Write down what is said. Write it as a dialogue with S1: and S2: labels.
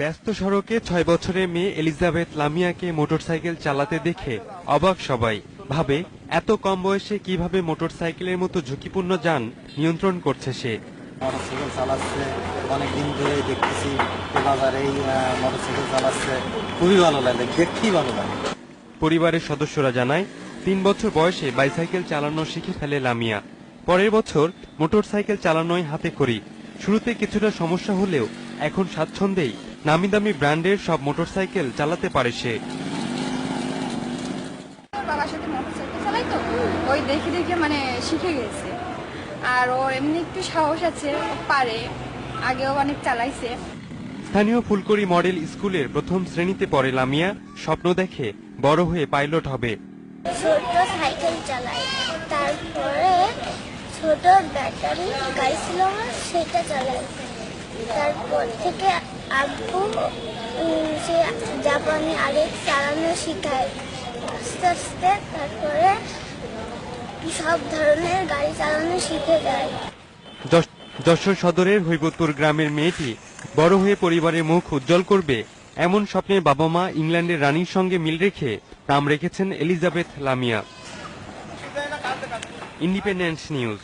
S1: ব্যস্ত সড়কে 6 বছরের মেয়ে এলিজাবেথ লামিয়াকে মোটরসাইকেল চালাতে দেখে অবাক সবাই। ভাবে এত কম বয়সে কিভাবে মোটরসাইকেলের মতো ঝুঁকিপূর্ণ যান নিয়ন্ত্রণ করছে সে।
S2: মোটরসাইকেল চালাচ্ছে অনেকদিন ধরে দেখতেছি, এবার এই মোটরসাইকেল চালাচ্ছে, খুবই ভালো লাগে, দেখতেই ভালো লাগে।
S1: পরিবারের সদস্যরা জানায় 3 বছর বয়সে বাইসাইকেল চালানো শিখে ফেলে লামিয়া। পরের বছর মোটরসাইকেল চালানোয় হাতে খড়ি। শুরুতে কিছুটা সমস্যা হলেও এখন স্বাচ্ছন্দ্যেই নামি দামি ব্র্যান্ডের সব মোটরসাইকেল চালাতে পারে সে।
S3: বাবার সাথে মোটরসাইকেল চালাই তো, ওই দেখে দেখে মানে শিখে গেছে। আর ওর এমনি একটু সাহস আছে, ও পারে, আগেও অনেক চালাইছে।
S1: স্থানীয় ফুলকড়ি মডেল স্কুলের প্রথম শ্রেণীতে পড়ে লামিয়া। স্বপ্ন দেখে বড় হয়ে পাইলট হবে।
S4: ছোট সাইকেল চালাই, তারপরে ছোট ব্যাটারি গাড়ি ছিল আমার, সেটা চালাই। তারপর থেকে আব্বু সে জাপানি আরেক চালানো শিখায় আস্তে আস্তে, তারপরে সব ধরনের গাড়ি চালানো শিখে যায়।
S1: যশোর সদরের হৈবতপুর গ্রামের মেয়েটি বড় হয়ে পরিবারের মুখ উজ্জ্বল করবে, এমন স্বপ্নে বাবা মা ইংল্যান্ডের রানীর সঙ্গে মিল রেখে নাম রেখেছেন এলিজাবেথ লামিয়া। Independent news.